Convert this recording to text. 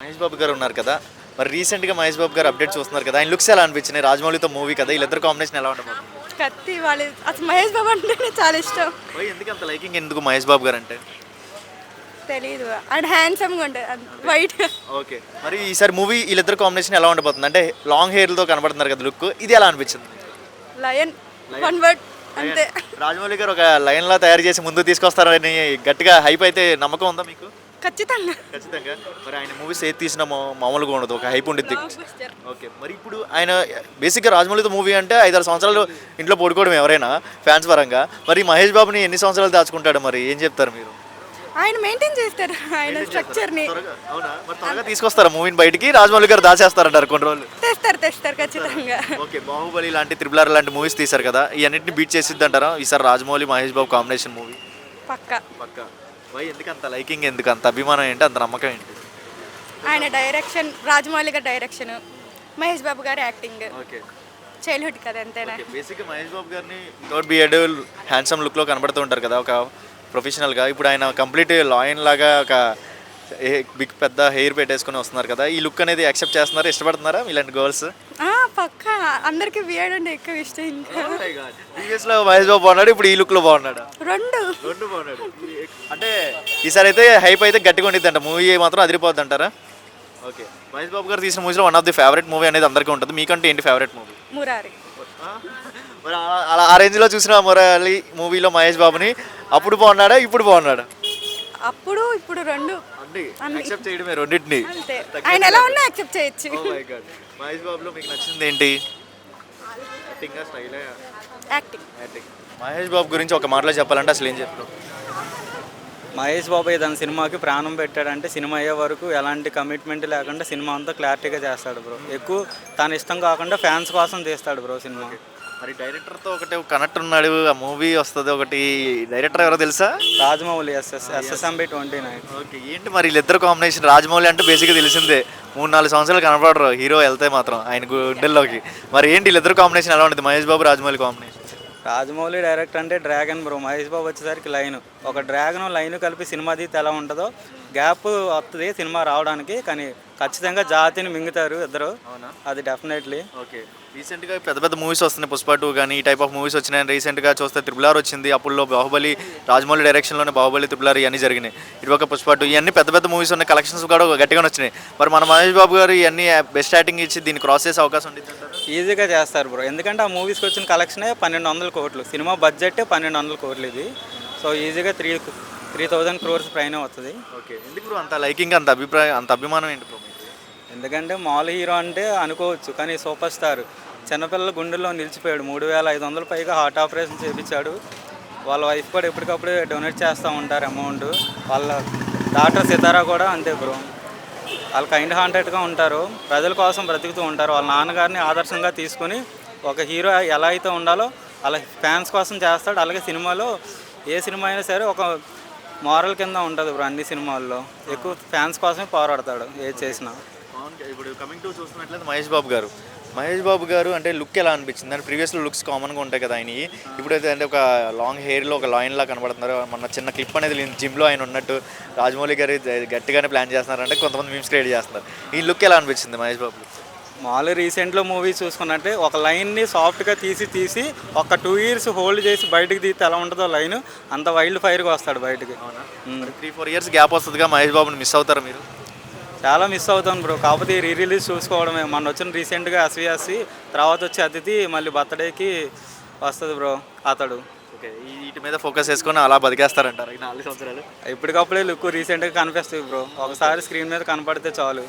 మహేష్ బాబు గారు ఉన్నారు కదా. మరి రీసెంట్‌గా మహేష్ బాబు గారు అప్డేట్ చూస్తున్నారు కదా. ఆయన లుక్స్ ఎలా అనిపించినాయి? రాజమౌళితో మూవీ కదా. వీళ్ళిద్దరి కాంబినేషన్ ఎలా ఉండబోతుంది? కత్తి వాళ్ళు అసలు మహేష్ బాబు అంటేనే చాలా ఇష్టం. ఎందుకు అంత లైకింగ్ ఎందుకు మహేష్ బాబు గారు అంటే? తెలీదు అండ్ హ్యాండ్సమ్గా ఉంటుంది వైట్. ఓకే. మరి ఈసారి మూవీ వీళ్ళిద్దరి కాంబినేషన్ ఎలా ఉండబోతుంది? అంటే లాంగ్ హెయిర్‌తో కనబడుతున్నారు కదా లుక్. ఇది ఎలా అనిపించింది? లయన్ వన్ వర్డ్ అంతే. రాజమౌళి గారు ఒక లయన్‌లా తయారు చేసి ముందుకు తీసుకొస్తారని గట్టిగా హైప్ అయితే నమ్మకం ఉందా మీకు? ఖచ్చితంగా. ఖచ్చితంగా. మరి ఆయన మూవీస్ ఏది తీసినా మామూలుగా ఉండదు. ఒక హైప్ ఉండిద్ది. Blockbuster. ఓకే. మరి ఇప్పుడు ఆయన బేసిక్‌గా రాజమౌళితో మూవీ అంటే 5, 6 సంవత్సరాలు ఇంట్లో పడుకోవడం ఎవరైనా ఫ్యాన్స్ పరంగా. మరి మహేష్ బాబుని ఎన్ని సంవత్సరాలు దాచుకుంటాడు మరి ఏం చెప్తారు మీరు? ఆయన మెయింటైన్ చేస్తారు ఆయన స్ట్రక్చర్ని. అవునా? మరి త్వరగా తీసుకొస్తారా మూవీని బయటికి? రాజమౌళి గారు దాచేస్తారంటారు కొన్ని రోజులు. తెస్తారు ఖచ్చితంగా. ఓకే. బాహుబలి లాంటి, త్రిబుల్ ఆర్ లాంటి మూవీస్ తీశారు కదా. ఇవన్నిటిని బీట్ చేసిద్ది అంటారా ఈసారి రాజమౌళి మహేష్ బాబు కాంబినేషన్ మూవీ? పక్కా. పక్కా. ఎందుకు అంత లైకింగ్, ఎందుకు అంత అభిమానం ఏంటి, అంత నమ్మకం ఏంటి? ఆయన డైరెక్షన్, రాజమౌళి గారి డైరెక్షన్, మహేష్ బాబు గారి యాక్టింగ్, ఓకే. చైల్డ్హుడ్ కదా ఎంతైనా. బేసిక్గా మహేష్ బాబు గారిని వితౌట్ బియర్డ్ హ్యాండ్సమ్ లుక్లో కనబడుతూ ఉంటారు కదా ఒక ప్రొఫెషనల్గా. ఇప్పుడు ఆయన కంప్లీట్ లాయన్ లాగా ఒక బిగ్ పెద్ద హెయిర్ పెట్టేసుకొని వస్తున్నారు కదా. ఈ లుక్ అనేది యాక్సెప్ట్ చేస్తున్నారా, ఇష్టపడుతున్నారా ఇలాంటి గర్ల్స్? పక్కా అందరికి బియర్డ్ అంటే ఎక్కువ ఇష్టం. ఇంకా ప్రీవియస్లో మహేష్ బాబు బాగున్నాడు, ఇప్పుడు ఈ లుక్లో బాగున్నాడు. రెండు బాగున్నాడు. అంటే ఈసారి అయితే హైప్ అయితే గట్టిగా ఉండిద్ది అంట. మూవీ మాత్రం అదిరిపోద్ది అంటారా? ఓకే. మహేష్ బాబు గారు తీసిన మూవీస్లో one of the favourite movie అనేది అందరికీ ఉంటుంది. మీకంటే ఏంటి ఫేవరెట్ మూవీ? మురారి. మరి అలా ఆ రేంజ్లో చూసిన మురళి మూవీలో మహేష్ బాబుని అప్పుడు బాగున్నాడా, ఇప్పుడు బాగున్నాడా? అప్పుడు ఇప్పుడు రెండు యాక్సెప్ట్ చేయడమే రెండింటిని. అంతే. ఆయన ఎలా ఉన్నా యాక్సెప్ట్ చేయొచ్చు. Oh my God. మహేష్ బాబులో మీకు నచ్చింది ఏంటి? Acting, style, acting. Mahesh Babu గురించి ఒక మాటలో చెప్పాలంటే అసలు ఏం చెప్తాం? మహేష్ బాబు ఏదైనా సినిమాకి ప్రాణం పెట్టాడంటే సినిమా అయ్యే వరకు ఎలాంటి కమిట్మెంట్ లేకుండా సినిమా అంతా క్లారిటీగా చేస్తాడు బ్రో. ఎక్కువ తన ఇష్టం కాకుండా ఫ్యాన్స్ కోసం తీస్తాడు బ్రో సినిమా. మరి డైరెక్టర్తో ఒకటి కనెక్ట్ ఉన్నాడు. ఆ మూవీ వస్తుంది ఒకటి. డైరెక్టర్ ఎవరో తెలుసా? రాజమౌళి ఎస్ఎస్ఎంబి 29. ఓకే. ఏంటి మరి వీళ్ళిద్దరు కాంబినేషన్? రాజమౌళి అంటే బేసిక్గా తెలిసిందే 3-4 సంవత్సరాలు కనపడరు హీరో వెళ్తే మాత్రం ఆయన గుండెల్లోకి. మరి ఏంటి వీళ్ళిద్దరు కాంబినేషన్ ఎలా ఉంటుంది? మహేష్ బాబు రాజమౌళి కాంబినేషన్? రాజమౌళి డైరెక్ట్ అంటే డ్రాగన్ బ్రో, మహేష్ బాబు వచ్చేసరికి లైన్. ఒక డ్రాగన్ లైన్ కలిపి సినిమా తీస్తే ఎలా ఉంటుందో గ్యాప్ వస్తుంది సినిమా రావడానికి. కానీ ఖచ్చితంగా జాతిని మింగుతారు ఇద్దరు. అవునా? అది డెఫినెట్లీ. ఓకే. రీసెంట్గా పెద్ద పెద్ద మూవీస్ వస్తున్నాయి. పుష్ప 2 కానీ ఈ టైప్ ఆఫ్ మూవీస్ వచ్చినాయి. రీసెంట్గా చూస్తే త్రిబుల్ ఆర్ వచ్చింది. అప్పుడులో బాహుబలి, రాజమౌళి డైరెక్షన్లోనే బాహుబలి, త్రిబుల్ ఆర్ ఇవన్నీ జరిగినాయి. ఇటు ఒక పుష్ప 2 ఇవన్నీ పెద్ద పెద్ద మూవీస్ ఉన్నాయి. కలెక్షన్స్ కూడా గట్టిగా వచ్చినాయి. మరి మన మహేష్ బాబు గారు ఇవన్నీ బెస్ట్ యాక్టింగ్ ఇచ్చి దీన్ని క్రాస్ చేసే అవకాశం ఉంటుంది అంటారు? ఈజీగా చేస్తారు బ్రో. ఎందుకంటే ఆ మూవీస్కి వచ్చిన కలెక్షనే 1200 కోట్లు. సినిమా బడ్జెట్ 1200 కోట్లు ఇది. సో ఈజీగా 3000 crores పైన వస్తుంది. ఓకే. ఎందుకు బ్రో అంత లైకింగ్, అంత అభిప్రాయం, అంత అభిమానం ఏంటి బ్రో? ఎందుకంటే మామూలు హీరో అంటే అనుకోవచ్చు, కానీ సూపర్ స్టార్ చిన్నపిల్లల గుండెల్లో నిలిచిపోయాడు. 3500 పైగా హార్ట్ ఆపరేషన్ చేయించాడు. వాళ్ళ వైఫ్ కూడా ఎప్పటికప్పుడు డొనేట్ చేస్తూ ఉంటారు అమౌంట్. వాళ్ళ డాక్టర్ సితారా కూడా అంతే బ్రో. వాళ్ళు కైండ్ హార్టెడ్గా ఉంటారు, ప్రజల కోసం బ్రతుకుతూ ఉంటారు. వాళ్ళ నాన్నగారిని ఆదర్శంగా తీసుకొని ఒక హీరో ఎలా అయితే ఉండాలో అలా ఫ్యాన్స్ కోసం చేస్తాడు. అలాగే సినిమాలో ఏ సినిమా అయినా సరే ఒక మారల్ కింద ఉంటుంది బ్రో. అన్ని సినిమాల్లో ఎక్కువ ఫ్యాన్స్ కోసమే పోరాడతాడు ఏది చేసినా. ఇప్పుడు కమింగ్ టు చూస్తున్నట్లయితే మహేష్ బాబు గారు అంటే లుక్ ఎలా అనిపించింది? అంటే ప్రీవియస్లో లుక్స్ కామన్గా ఉంటాయి కదా ఆయన. ఇప్పుడైతే అంటే ఒక లాంగ్ హెయిర్లో ఒక లైన్లా కనబడుతున్నారు. మన చిన్న క్లిప్ అనేది జిమ్లో ఆయన ఉన్నట్టు రాజమౌళి గారు గట్టిగానే ప్లాన్ చేస్తున్నారు అంటే కొంతమంది మీమ్స్ క్రియేట్ చేస్తున్నారు. ఈ లుక్ ఎలా అనిపించింది మహేష్ బాబు? మామూలు రీసెంట్లో మూవీ చూసుకున్నట్టే ఒక లైన్ని సాఫ్ట్గా తీసి ఒక 2 years హోల్డ్ చేసి బయటకు తీస్తే ఎలా ఉంటుందో లైన్ అంత వైల్డ్ ఫైర్గా వస్తాడు బయటకి. 3-4 years గ్యాప్ వస్తుందిగా. మహేష్ బాబుని మిస్ అవుతారా మీరు? చాలా మిస్ అవుతాను బ్రో. కాకపోతే రిలీజ్ చూసుకోవడమే. మొన్న వచ్చిన రీసెంట్గా అస్వియాసి, తర్వాత వచ్చి అతిథి, మళ్ళీ బర్త్డేకి వస్తుంది బ్రో అతడు. ఓకే. వీటి మీద ఫోకస్ చేసుకొని అలా బతికేస్తారంటారు ఈ 4 సంవత్సరాలు? ఇప్పటికప్పుడే లుక్ రీసెంట్గా కనిపిస్తుంది బ్రో. ఒకసారి స్క్రీన్ మీద కనపడితే చాలు.